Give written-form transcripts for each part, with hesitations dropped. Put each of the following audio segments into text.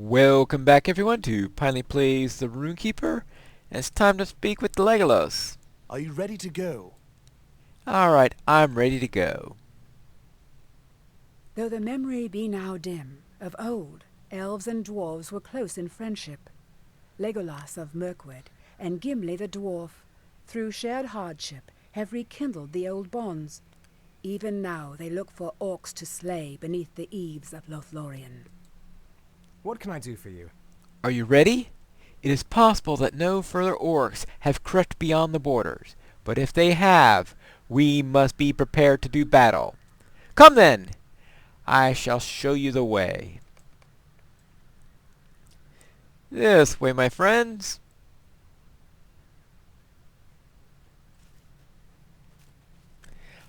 Welcome back everyone to Pinely Plays the Rune-keeper. And it's time to speak with Legolas. Are you ready to go? Alright, I'm ready to go. Though the memory be now dim, of old, elves and dwarves were close in friendship. Legolas of Mirkwood and Gimli the dwarf, through shared hardship, have rekindled the old bonds. Even now they look for orcs to slay beneath the eaves of Lothlorien. What can I do for you? Are you ready? It is possible that no further orcs have crept beyond the borders, but if they have, we must be prepared to do battle. Come then! I shall show you the way. This way, my friends.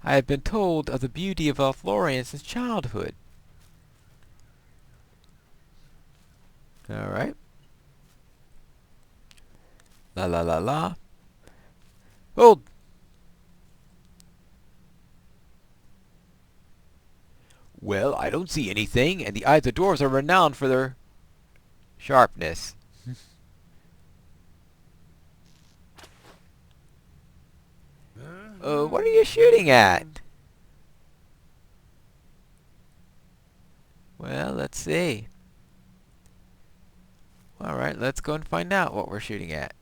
I have been told of the beauty of Lothlorien since childhood. Alright. La la la la. Hold! Well, I don't see anything, and the eyes of dwarves are renowned for their sharpness. What are you shooting at? Well, let's see. Alright, let's go and find out what we're shooting at.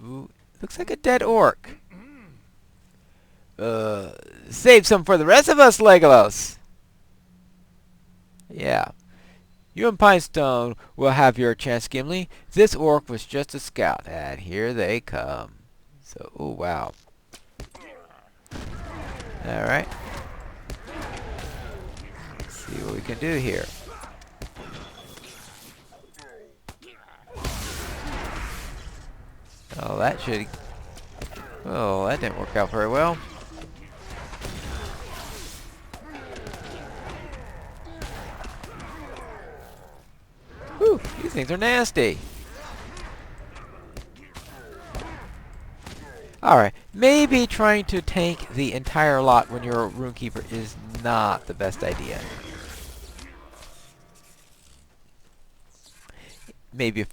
Ooh, looks like a dead orc. Save some for the rest of us, Legolas! Yeah. You and Pinestone will have your chance, Gimli. This orc was just a scout, and here they come. So, oh wow. Alright. Let's see what we can do here. Oh, that should... Oh, that didn't work out very well. Whew, these things are nasty. Alright, maybe trying to tank the entire lot when you're a rune-keeper is not the best idea. Maybe if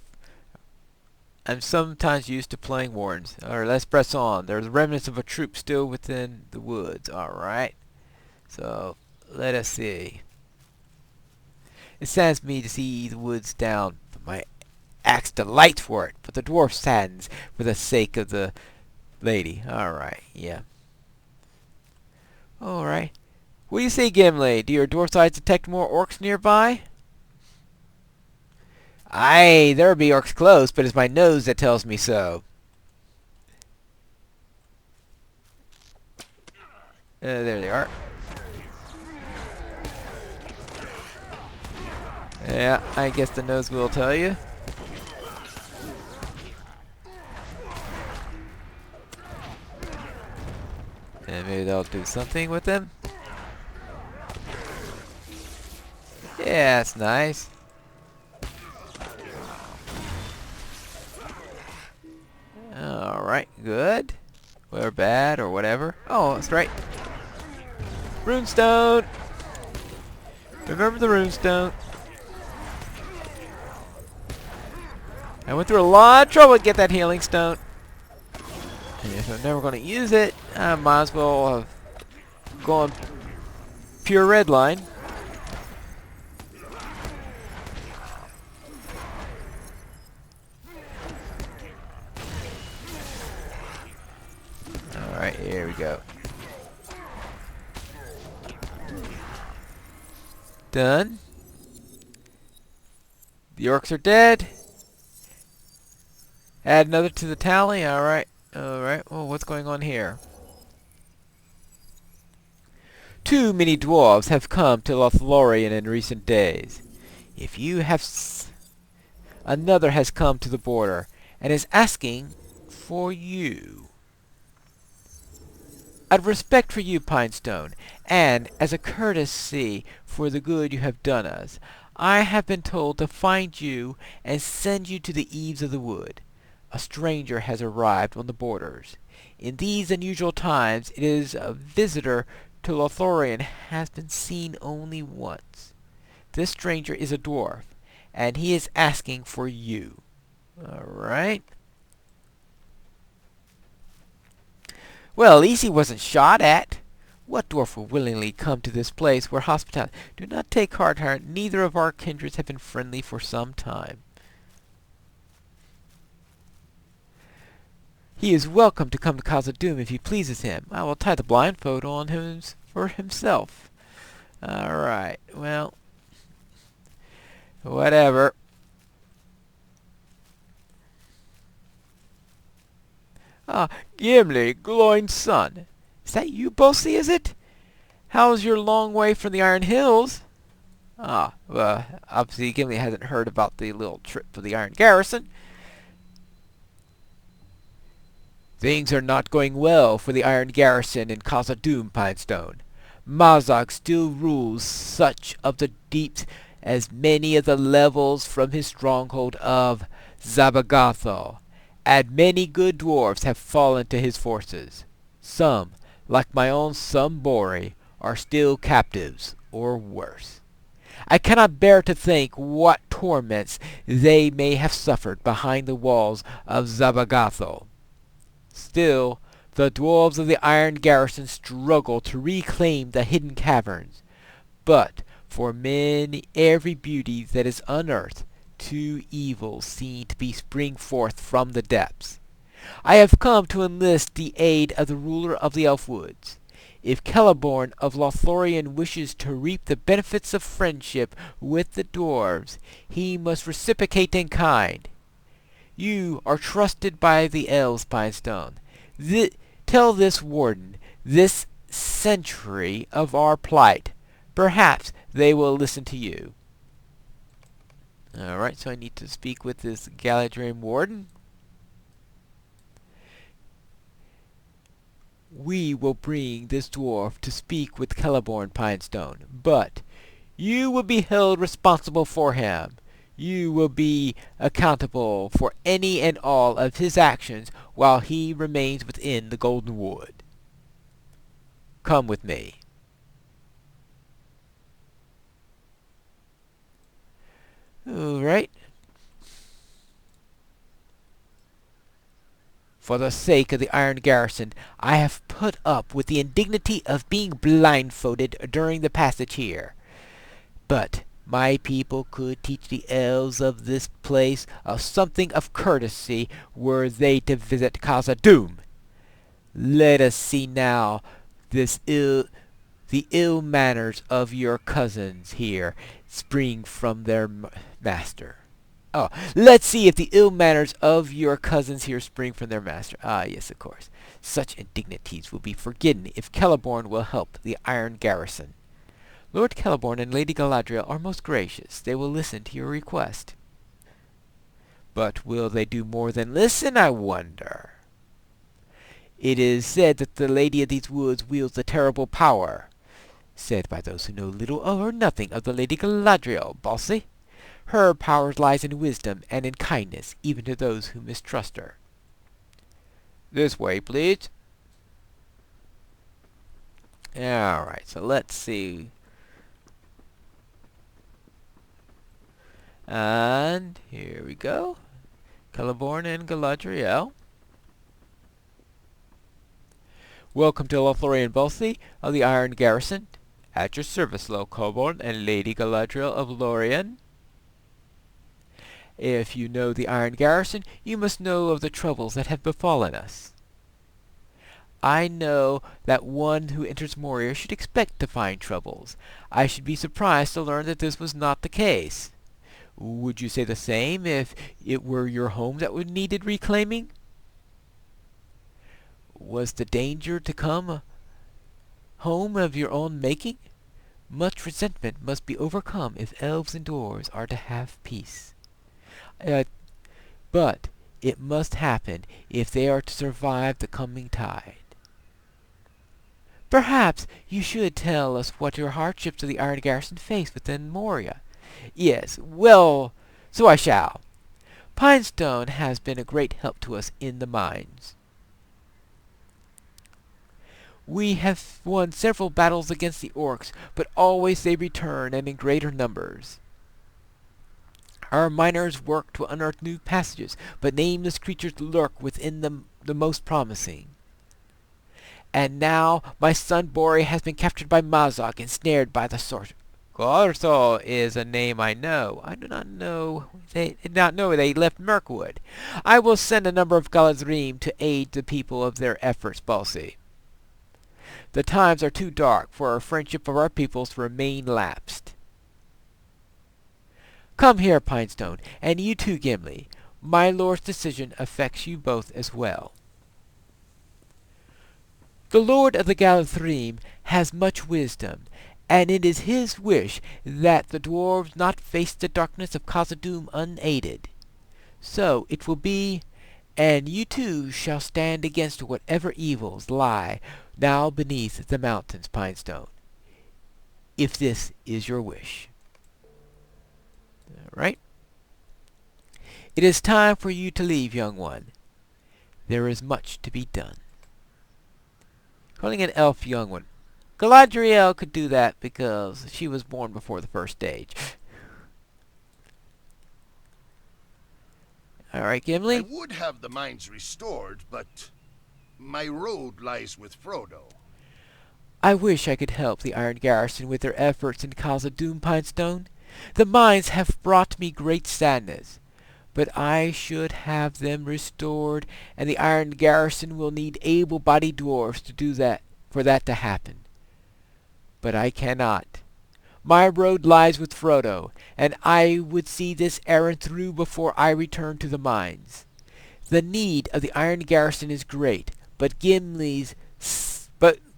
I'm sometimes used to playing warns. Alright, let's press on. There's remnants of a troop still within the woods. Alright. So, let us see. It saddens me to see the woods down, but my axe delights for it. But the dwarf saddens for the sake of the lady. Alright, yeah. Alright. What do you say, Gimli? Do your dwarf's eyes detect more orcs nearby? Aye, there be orcs close, but it's my nose that tells me so. There they are. Yeah, I guess the nose will tell you. And maybe they'll do something with them. Yeah, that's nice. Alright, good. Or bad, or whatever. Oh, that's right. Runestone! Remember the runestone. I went through a lot of trouble to get that healing stone. And if I'm never going to use it, I might as well have gone pure red line. Alright, here we go. Done. The orcs are dead. Add another to the tally. Alright. Alright. Well, what's going on here? Too many dwarves have come to Lothlorien in recent days. If you have... Another has come to the border and is asking for you. Out of respect for you, Pinestone, and as a courtesy for the good you have done us, I have been told to find you and send you to the eaves of the wood. A stranger has arrived on the borders. In these unusual times, it is a visitor to Lothorian has been seen only once. This stranger is a dwarf, and he is asking for you. Alright. Well, at least he wasn't shot at. What dwarf will willingly come to this place where hospitality... Do not take heart, neither of our kindreds have been friendly for some time. He is welcome to come to Khazad-dûm if he pleases him. I will tie the blindfold on him for himself. Alright, well... Whatever. Ah, Gimli, Gloin's son. Is that you, Bossy, is it? How's your long way from the Iron Hills? Ah, well, obviously Gimli hasn't heard about the little trip for the Iron Garrison. Things are not going well for the Iron Garrison in Khazad-dûm, Pinestone. Mazak still rules such of the deeps as many of the levels from his stronghold of Zabagatho, and many good dwarves have fallen to his forces. Some, like my own son Bori, are still captives, or worse. I cannot bear to think what torments they may have suffered behind the walls of Zabagatho. Still, the dwarves of the Iron Garrison struggle to reclaim the hidden caverns. But for every beauty that is unearthed, two evils seem to be spring forth from the depths. I have come to enlist the aid of the ruler of the Elf Woods. If Celeborn of Lothlorien wishes to reap the benefits of friendship with the dwarves, he must reciprocate in kind. You are trusted by the elves, Pinestone. Tell this warden, this sentry, of our plight. Perhaps they will listen to you. Alright, so I need to speak with this Galadrim warden. We will bring this dwarf to speak with Celeborn, Pinestone, but you will be held responsible for him. You will be accountable for any and all of his actions while he remains within the Golden Wood. Come with me. Alright. For the sake of the Iron Garrison, I have put up with the indignity of being blindfolded during the passage here. But my people could teach the elves of this place something of courtesy were they to visit Khazad-dûm. Let us see now the ill manners of your cousins here spring from their master. Oh, let's see if the ill manners of your cousins here spring from their master. Ah, yes, of course. Such indignities will be forgiven if Celeborn will help the Iron Garrison. Lord Celeborn and Lady Galadriel are most gracious. They will listen to your request. But will they do more than listen, I wonder? It is said that the Lady of these Woods wields a terrible power. Said by those who know little or nothing of the Lady Galadriel, Bossy. Her power lies in wisdom and in kindness, even to those who mistrust her. This way, please. Alright, so let's see. And here we go. Celeborn and Galadriel. Welcome to Lothlorien, Bossy of the Iron Garrison. At your service, Lord Celeborn and Lady Galadriel of Lorien. If you know the Iron Garrison, you must know of the troubles that have befallen us. I know that one who enters Moria should expect to find troubles. I should be surprised to learn that this was not the case. Would you say the same if it were your home that needed reclaiming? Was the danger to come home of your own making? Much resentment must be overcome if elves and dwarves are to have peace. But it must happen if they are to survive the coming tide. Perhaps you should tell us what your hardships of the Iron Garrison face within Moria. Yes, well, so I shall. Pinestone has been a great help to us in the mines. We have won several battles against the orcs, but always they return and in greater numbers. Our miners work to unearth new passages, but nameless creatures lurk within them the most promising. And now my son Bori has been captured by Mazak and snared by the sorcerer. Gorso is a name I know. I do not know. They did not know they left Mirkwood. I will send a number of Galadrim to aid the people of their efforts, Balsi. The times are too dark for our friendship of our peoples to remain lapsed. Come here, Pinestone, and you too, Gimli. My lord's decision affects you both as well. The Lord of the Galadrim has much wisdom, and it is his wish that the dwarves not face the darkness of Khazad-dûm unaided. So it will be, and you too shall stand against whatever evils lie now beneath the mountains, Pinestone, if this is your wish. All right? It is time for you to leave, young one. There is much to be done. Calling an elf young one. Galadriel could do that because she was born before the first stage. Alright, I Gimli? would have the mines restored, but my road lies with Frodo. I wish I could help the Iron Garrison with their efforts in Khazad-dûm, Pinestone. The mines have brought me great sadness, but I should have them restored, and the Iron Garrison will need able-bodied dwarfs to do that, for that to happen. But I cannot. My road lies with Frodo, and I would see this errand through before I return to the mines. The need of the Iron Garrison is great, but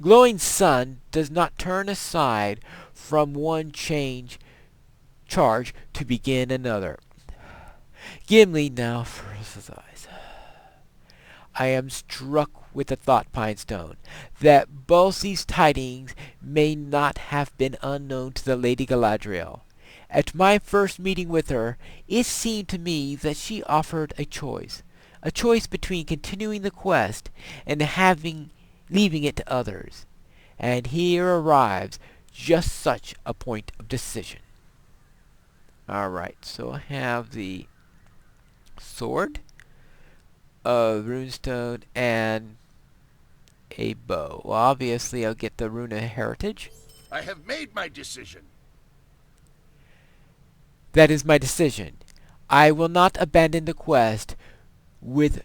glowing sun does not turn aside from one charge to begin another. Gimli now furrows his eyes. I am struck with the thought, Pinestone, that Balsi's tidings may not have been unknown to the Lady Galadriel. At my first meeting with her, it seemed to me that she offered a choice between continuing the quest and leaving it to others. And here arrives just such a point of decision. Alright, so I have the sword, a runestone, and a bow. Well, obviously, I'll get the rune of heritage. I have made my decision. That is my decision. I will not abandon the quest with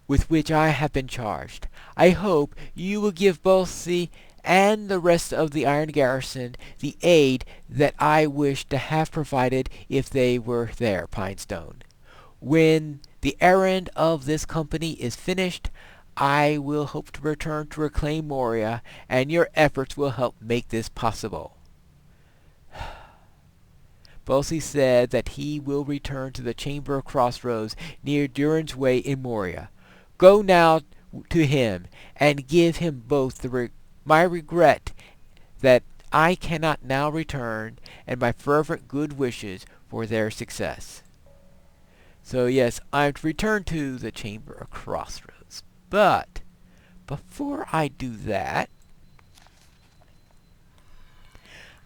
which I have been charged. I hope you will give Balsi and the rest of the Iron Garrison the aid that I wish to have provided if they were there, Pinestone. When the errand of this company is finished, I will hope to return to reclaim Moria, and your efforts will help make this possible. Balsi said that he will return to the Chamber of Crossroads near Durin's Way in Moria. Go now to him, and give him both my regret that I cannot now return, and my fervent good wishes for their success. So yes, I'm to return to the Chamber of Crossroads. But before I do that,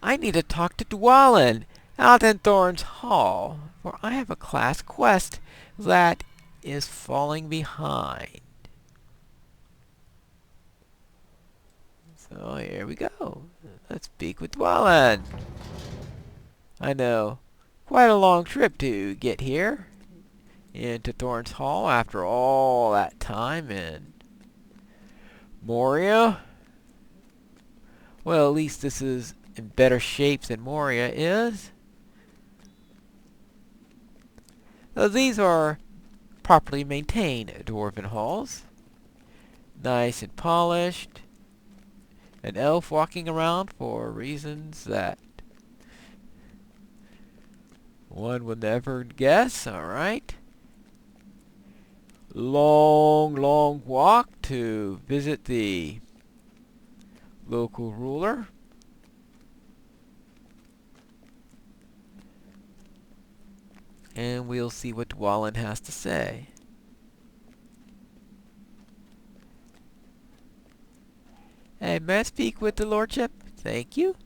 I need to talk to Dwalin out in Thorn's Hall, for I have a class quest that is falling behind. So here we go. Let's speak with Dwalin. I know, quite a long trip to get here into Thorn's Hall after all that time in Moria. Well, at least this is in better shape than Moria is. Now, these are properly maintained dwarven halls. Nice and polished. An elf walking around for reasons that one would never guess. Alright. Long walk to visit the local ruler. And we'll see what Dwalin has to say. May I speak with the lordship? Thank you.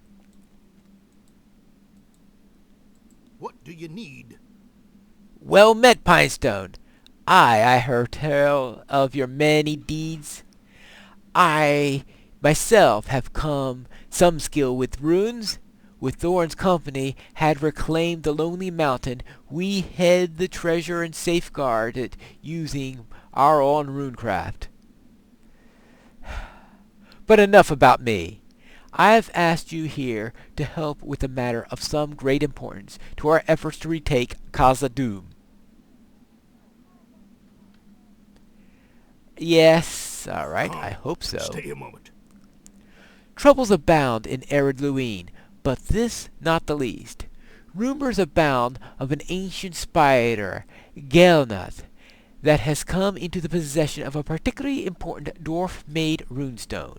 What do you need? Well met, Pinestone. I heard tell of your many deeds. I myself have come some skill with runes. With Thorn's company had reclaimed the lonely mountain, we hid the treasure and safeguard it using our own runecraft. But enough about me. I have asked you here to help with a matter of some great importance to our efforts to retake Khazad-dûm. Yes, alright, I hope so. Stay a moment. Troubles abound in arid Luine, but this not the least. Rumors abound of an ancient spider, Gelnath, that has come into the possession of a particularly important dwarf-made runestone.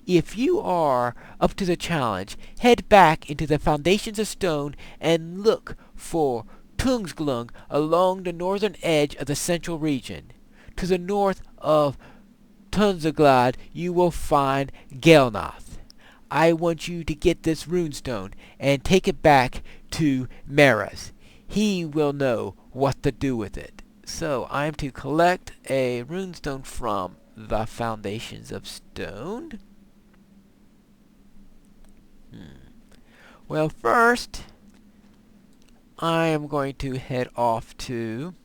If you are up to the challenge, head back into the foundations of stone and look for Tungsglung along the northern edge of the central region. To the north of Tunzaglad you will find Gelnath. I want you to get this runestone and take it back to Maris. He will know what to do with it. So I'm to collect a runestone from the foundations of stone. Well, first I am going to head off to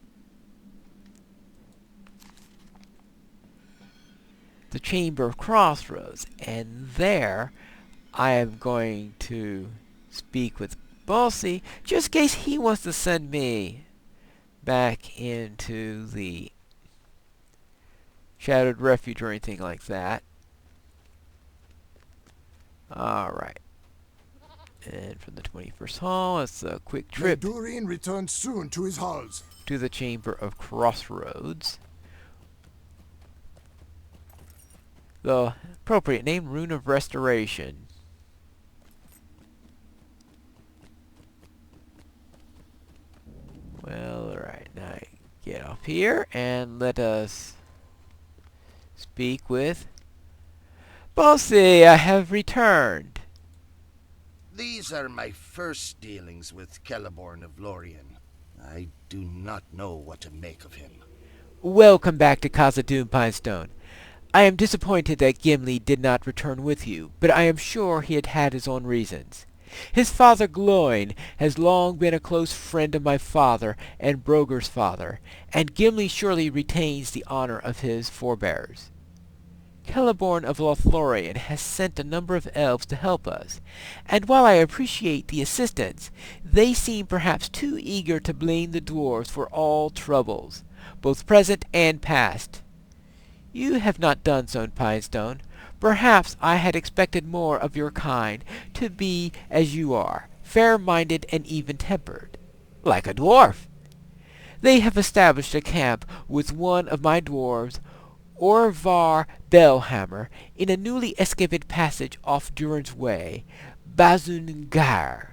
the Chamber of Crossroads, and there I am going to speak with Bossy, just in case he wants to send me back into the Shadowed Refuge or anything like that. Alright. And from the 21st Hall, it's a quick trip Durin returns soon to his halls. to the Chamber of Crossroads. The appropriate name, Rune of Restoration. Well, alright, now get up here and let us speak with Bossy. I have returned. These are my first dealings with Celeborn of Lorien. I do not know what to make of him. Welcome back to Khazad-dûm, Pinestone. I am disappointed that Gimli did not return with you, but I am sure he had had his own reasons. His father Gloin has long been a close friend of my father and Broger's father, and Gimli surely retains the honor of his forebears. Celeborn of Lothlorien has sent a number of elves to help us, and while I appreciate the assistance, they seem perhaps too eager to blame the dwarves for all troubles, both present and past. You have not done so, Pinestone. Perhaps I had expected more of your kind, to be as you are, fair-minded and even-tempered, like a dwarf. They have established a camp with one of my dwarves, Orvar Bellhammer, in a newly excavated passage off Durin's Way, Bazungar.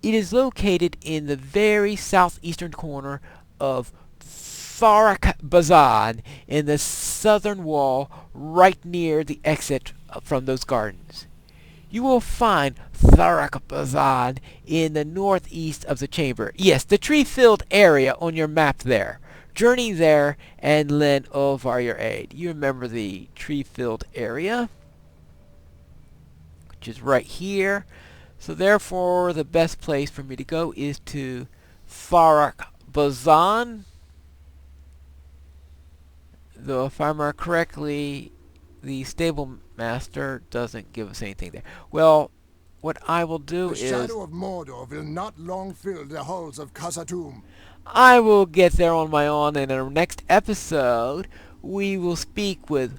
It is located in the very southeastern corner of Tharak Bazan in the southern wall, right near the exit from those gardens. You will find Tharak Bazan in the northeast of the chamber. Yes, the tree-filled area on your map there. Journey there and lend Olvar your aid. You remember the tree-filled area, which is right here. So therefore, the best place for me to go is to Tharak Bazan. Though if I remember correctly, the stable master doesn't give us anything there. Well, what I will do The is shadow of Mordor will not long fill the halls of Khazad-dûm. I will get there on my own, and in our next episode, we will speak with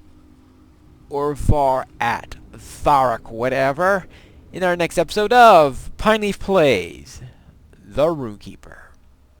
Orvar at Tharak, whatever, in our next episode of Pineleaf Plays, The Rune-keeper.